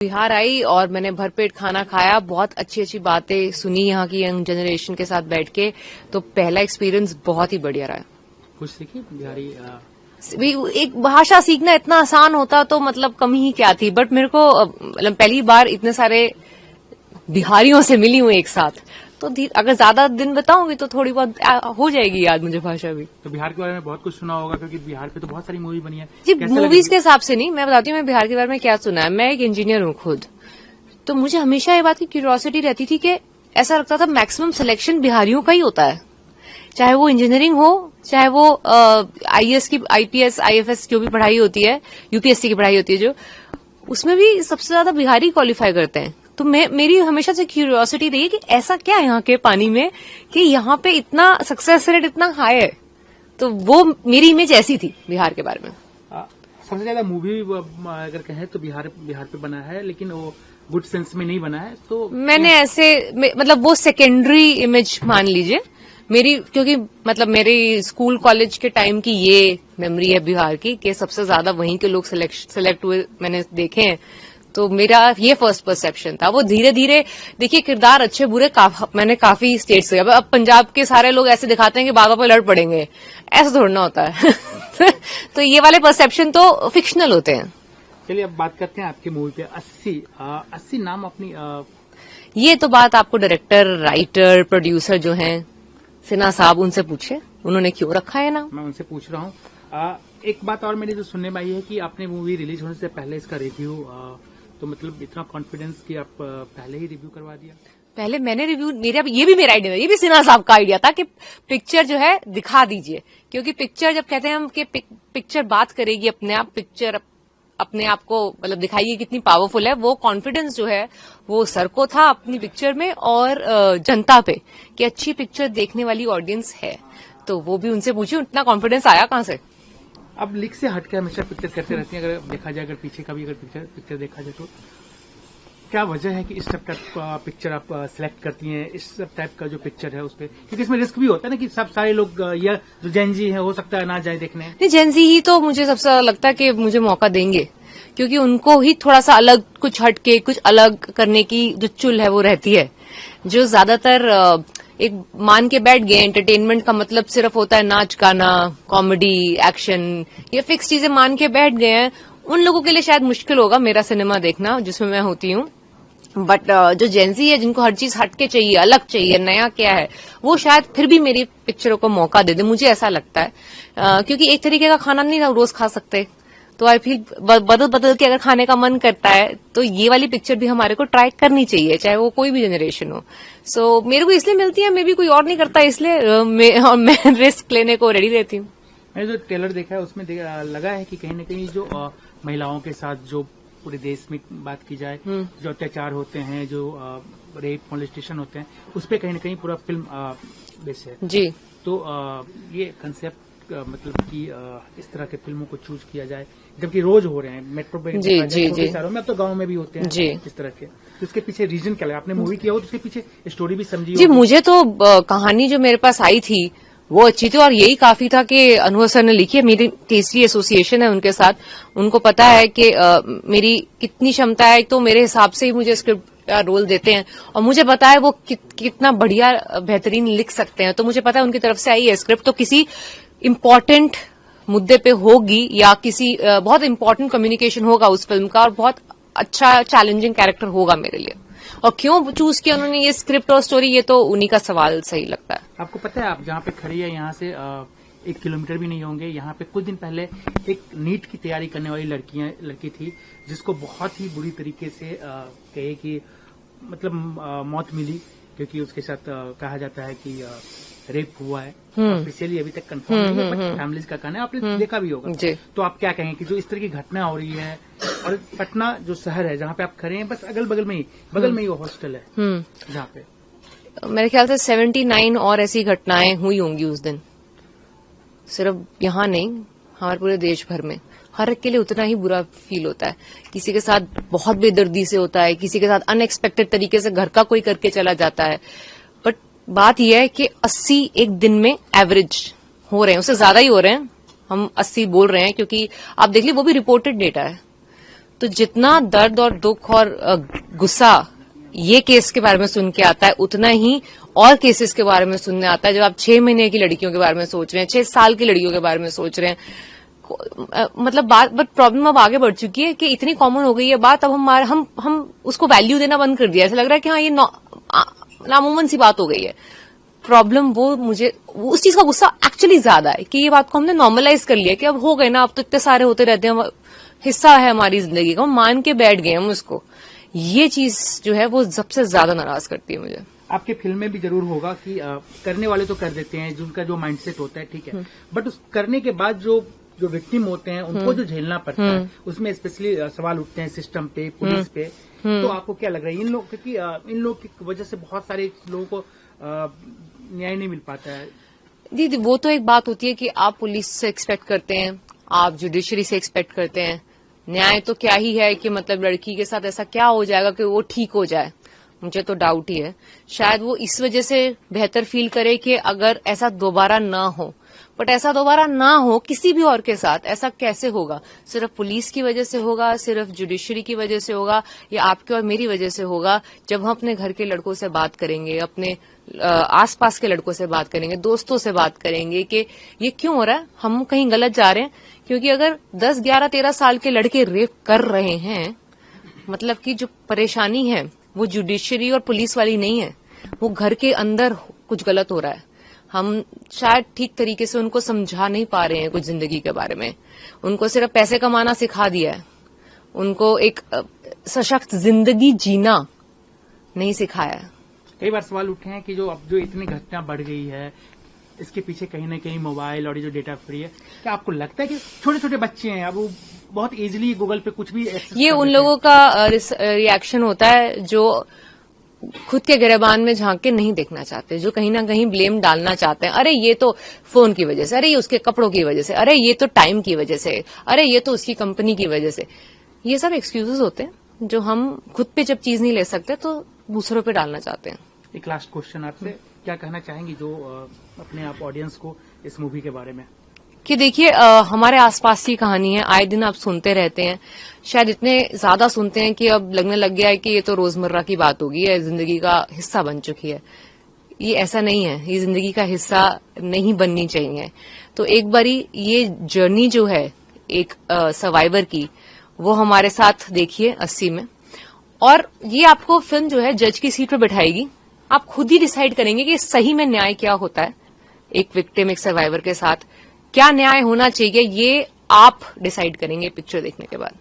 बिहार आई और मैंने भरपेट खाना खाया, बहुत अच्छी अच्छी बातें सुनी यहाँ की यंग जनरेशन के साथ बैठ के, तो पहला एक्सपीरियंस बहुत ही बढ़िया रहा। कुछ सीखी बिहारी? एक भाषा सीखना इतना आसान होता तो मतलब कमी ही क्या थी, बट मेरे को मतलब पहली बार इतने सारे बिहारियों से मिली हूँ एक साथ, तो अगर ज्यादा दिन बताऊंगी तो थोड़ी बहुत हो जाएगी याद मुझे भाषा भी। तो बिहार के बारे में बहुत कुछ सुना होगा, क्योंकि बिहार पे तो बहुत सारी मूवी बनी है जी। मूवीज के हिसाब से नहीं, मैं बताती हूँ मैं बिहार के बारे में क्या सुना है। मैं एक इंजीनियर हूँ खुद, तो मुझे हमेशा ये बात की क्यूरियोसिटी रहती थी कि ऐसा लगता था मैक्सिमम सिलेक्शन बिहारियों का ही होता है, चाहे वो इंजीनियरिंग हो, चाहे वो आईएएस की, आईपीएस, आईएफएस जो भी पढ़ाई होती है, यूपीएससी की पढ़ाई होती है जो, उसमें भी सबसे ज्यादा बिहारी क्वालिफाई करते हैं। तो मेरी हमेशा से क्यूरियोसिटी रही कि ऐसा क्या है यहाँ के पानी में कि यहाँ पे इतना सक्सेस रेट इतना हाई है। तो वो मेरी इमेज ऐसी थी बिहार के बारे में। सबसे ज्यादा मूवी अगर कहें तो बिहार पे बना है, लेकिन वो गुड सेंस में नहीं बना है। तो मैंने ऐसे मतलब वो सेकेंडरी इमेज मान लीजिए मेरी, क्योंकि मतलब मेरे स्कूल कॉलेज के टाइम की ये मेमोरी है बिहार की कि सबसे ज्यादा वहीं के लोग सिलेक्ट हुए मैंने देखे हैं। तो मेरा ये फर्स्ट परसेप्शन था। वो धीरे धीरे देखिए किरदार अच्छे बुरे मैंने काफी स्टेट्स से, अब पंजाब के सारे लोग ऐसे दिखाते हैं कि बाबा पे लड़ पड़ेंगे, ऐसा थोड़ा ना होता है तो ये वाले परसेप्शन तो फिक्शनल होते हैं। चलिए अब बात करते हैं आपकी मूवी पे। 80 नाम अपनी ये तो बात आपको डायरेक्टर, राइटर, प्रोड्यूसर जो हैं सिन्हा साहब, उनसे पूछे उन्होंने क्यों रखा है नाम। मैं उनसे पूछ रहा हूँ। एक बात और मेरी जो सुनने में आई है कि आपने मूवी रिलीज होने से पहले इसका रिव्यू, तो मतलब इतना कॉन्फिडेंस कि आप पहले ही रिव्यू करवा दिया। पहले मैंने रिव्यू, ये भी मेरा आइडिया था, ये भी सिन्हा साहब का आइडिया था कि पिक्चर जो है दिखा दीजिए, क्योंकि पिक्चर जब कहते हैं हम कि पिक्चर बात करेगी अपने आप, पिक्चर अपने आप को मतलब दिखाइए कितनी पावरफुल है। वो कॉन्फिडेंस जो है वो सर को था अपनी पिक्चर में और जनता पे कि अच्छी पिक्चर देखने वाली ऑडियंस है, तो वो भी उनसे पूछी इतना कॉन्फिडेंस आया कहां से। अब लीक से हटके हमेशा पिक्चर करते रहती हैं, अगर देखा जाए, अगर पीछे का भी अगर पिक्चर देखा जाए तो क्या वजह है कि इस टाइप का पिक्चर आप सिलेक्ट करती हैं, इस टाइप का जो पिक्चर है उस पर? क्योंकि इसमें रिस्क भी होता है ना कि सब सारे लोग या जो जेनजी है हो सकता है ना जाए देखने। नहीं, जेनजी ही तो मुझे सबसे ज्यादा लगता है कि मुझे मौका देंगे, क्योंकि उनको ही थोड़ा सा अलग, कुछ हटके कुछ अलग करने की जो चुल है वो रहती है। जो ज्यादातर एक मान के बैठ गए एंटरटेनमेंट का मतलब सिर्फ होता है नाच गाना, कॉमेडी, एक्शन, ये फिक्स चीजें मान के बैठ गए हैं, उन लोगों के लिए शायद मुश्किल होगा मेरा सिनेमा देखना जिसमें मैं होती हूँ। बट जो जेनजी है जिनको हर चीज हटके चाहिए, अलग चाहिए, नया क्या है, वो शायद फिर भी मेरी पिक्चरों को मौका दे दे, मुझे ऐसा लगता है। क्योंकि एक तरीके का खाना नहीं रोज खा सकते, तो आई फील बदल बदल के अगर खाने का मन करता है तो ये वाली पिक्चर भी हमारे को ट्राई करनी चाहिए, चाहे वो कोई भी जनरेशन हो। सो मेरे को इसलिए मिलती है, मे भी कोई और नहीं करता इसलिए मैं रिस्क लेने को रेडी रहती हूँ। मैंने जो ट्रेलर देखा है उसमें लगा है कि कहीं न कहीं जो महिलाओं के साथ जो पूरे देश में बात की जाए जो अत्याचार होते हैं, जो रेप मोलेस्टेशन होते हैं, उस पर कहीं न कहीं पूरा फिल्म बेस है जी। तो ये कंसेप्ट मतलब कि इस तरह के फिल्मों को चूज किया जाए, जबकि रोज हो रहे हैं मेट्रो पे, शहरों में, अब तो गाँव में भी होते हैं जी इस तरह के। तो इसके पीछे रीजन क्या लगा? आपने मूवी किया हो तो उसके पीछे स्टोरी भी समझी जी। मुझे तो कहानी जो मेरे पास आई थी वो अच्छी थी, और यही काफी था कि अनुभव सर ने लिखी है। मेरी तीसरी एसोसिएशन है उनके साथ, उनको पता है कि मेरी कितनी क्षमता है, तो मेरे हिसाब से ही मुझे स्क्रिप्ट रोल देते हैं, और मुझे पता है वो कितना बढ़िया बेहतरीन लिख सकते हैं। तो मुझे पता है उनकी तरफ से आई है स्क्रिप्ट, तो किसी इम्पोर्टेंट मुद्दे पे होगी या किसी बहुत इम्पोर्टेंट कम्युनिकेशन होगा उस फिल्म का, और बहुत अच्छा चैलेंजिंग कैरेक्टर होगा मेरे लिए। और क्यों चूज किया उन्होंने ये स्क्रिप्ट और स्टोरी, ये तो उन्हीं का सवाल सही लगता है। आपको पता है आप जहाँ पे खड़ी है यहाँ से 1 किलोमीटर भी नहीं होंगे, यहाँ पे कुछ दिन पहले एक नीट की तैयारी करने वाली लड़की थी, जिसको बहुत ही बुरी तरीके से कहे कि मतलब मौत मिली, क्योंकि उसके साथ कहा जाता है कि रेप हुआ है। ऑफिशियली अभी तक कंफर्म नहीं है, बट फैमिलीज का कहना है, आपने देखा भी होगा। तो आप क्या कहेंगे कि जो इस तरह की घटना हो रही है, और पटना जो शहर है जहाँ पे आप खड़े हैं, बस अगल बगल में ही वो हॉस्टल है जहाँ पे मेरे ख्याल से 79 और ऐसी घटनाएं हुई होंगी उस दिन, सिर्फ यहाँ नहीं हमारे पूरे देश भर में। हर एक के लिए उतना ही बुरा फील होता है, किसी के साथ बहुत बेदर्दी से होता है, किसी के साथ अनएक्सपेक्टेड तरीके से घर का कोई करके चला जाता है। बट बात यह है कि 80 एक दिन में एवरेज हो रहे हैं, उससे ज्यादा ही हो रहे हैं, हम 80 बोल रहे हैं, क्योंकि आप देख लीजिए वो भी रिपोर्टेड डेटा है। तो जितना दर्द और दुख और गुस्सा ये केस के बारे में सुन के आता है, उतना ही और केसेस के बारे में सुनने आता है। जब आप 6 महीने की लड़कियों के बारे में सोच रहे हैं, 6 साल की लड़कियों के बारे में सोच रहे हैं, मतलब बात, बट प्रॉब्लम अब आगे बढ़ चुकी है कि इतनी कॉमन हो गई है बात, अब हम उसको वैल्यू देना बंद कर दिया। ऐसा लग रहा है कि हाँ ये नामुमकिन सी बात हो गई है। प्रॉब्लम मुझे उस चीज का गुस्सा एक्चुअली ज्यादा है कि ये बात को हमने नॉर्मलाइज कर लिया कि अब हो गए ना, अब तो इतने सारे होते रहते हैं, हिस्सा है हमारी जिंदगी का, मान के बैठ गए हम उसको। ये चीज जो है वो सबसे ज्यादा नाराज करती है मुझे। आपके फिल्म में भी जरूर होगा कि करने वाले तो कर देते हैं, जिनका जो माइंडसेट होता है, ठीक है, बट उस करने के बाद जो विक्टिम होते हैं उनको जो झेलना पड़ता है, उसमें स्पेशली सवाल उठते हैं सिस्टम पे, पुलिस पे। तो आपको क्या लग रहा है इन लोग, क्योंकि इन लोग की वजह से बहुत सारे लोगों को न्याय नहीं मिल पाता है? दीदी वो तो एक बात होती है कि आप पुलिस से एक्सपेक्ट करते हैं, आप जुडिशरी से एक्सपेक्ट करते हैं, न्याय तो क्या ही है कि मतलब लड़की के साथ ऐसा क्या हो जाएगा कि वो ठीक हो जाए। मुझे तो डाउट ही है। शायद वो इस वजह से बेहतर फील करे कि अगर ऐसा दोबारा ना हो, बट ऐसा दोबारा ना हो किसी भी और के साथ। ऐसा कैसे होगा? सिर्फ पुलिस की वजह से होगा, सिर्फ जुडिशरी की वजह से होगा, या आपके और मेरी वजह से होगा? जब हम अपने घर के लड़कों से बात करेंगे, अपने आसपास के लड़कों से बात करेंगे, दोस्तों से बात करेंगे कि ये क्यों हो रहा है, हम कहीं गलत जा रहे हैं। क्योंकि अगर 10, 11, 13 साल के लड़के रेप कर रहे हैं, मतलब कि जो परेशानी है वो जुडिशरी और पुलिस वाली नहीं है, वो घर के अंदर कुछ गलत हो रहा है। हम शायद ठीक तरीके से उनको समझा नहीं पा रहे हैं कुछ जिंदगी के बारे में। उनको सिर्फ पैसे कमाना सिखा दिया है, उनको एक सशक्त जिंदगी जीना नहीं सिखाया है। कई बार सवाल उठे हैं कि जो अब जो इतनी घटना बढ़ गई है, इसके पीछे कहीं ना कहीं मोबाइल और ये जो डेटा फ्री है, क्या आपको लगता है कि छोटे छोटे बच्चे हैं, अब वो बहुत इजीली गूगल पे कुछ भी ये उन लोगों का रिएक्शन होता है जो खुद के गिरबान में झांक के नहीं देखना चाहते, जो कहीं ना कहीं ब्लेम डालना चाहते हैं। अरे ये तो फोन की वजह से, अरे ये उसके कपड़ों की वजह से, अरे ये तो टाइम की वजह से, अरे ये तो उसकी कंपनी की वजह से। ये सब एक्सक्यूजेस होते हैं जो हम खुद पे जब चीज नहीं ले सकते तो दूसरों पे डालना चाहते हैं। एक लास्ट क्वेश्चन आपसे, क्या कहना चाहेंगी जो अपने आप ऑडियंस को इस मूवी के बारे में? कि देखिए हमारे आसपास की कहानी है, आए दिन आप सुनते रहते हैं, शायद इतने ज्यादा सुनते हैं कि अब लगने लग गया है कि ये तो रोजमर्रा की बात होगी है, जिंदगी का हिस्सा बन चुकी है। ये ऐसा नहीं है, ये जिंदगी का हिस्सा नहीं बननी चाहिए। तो एक बारी ये जर्नी जो है एक सर्वाइवर की, वो हमारे साथ देखिए 80 में, और ये आपको फिल्म जो है जज की सीट पर बैठाएगी। आप खुद ही डिसाइड करेंगे कि सही में न्याय क्या होता है एक विक्टिम, एक सर्वाइवर के साथ क्या न्याय होना चाहिए, ये आप डिसाइड करेंगे पिक्चर देखने के बाद।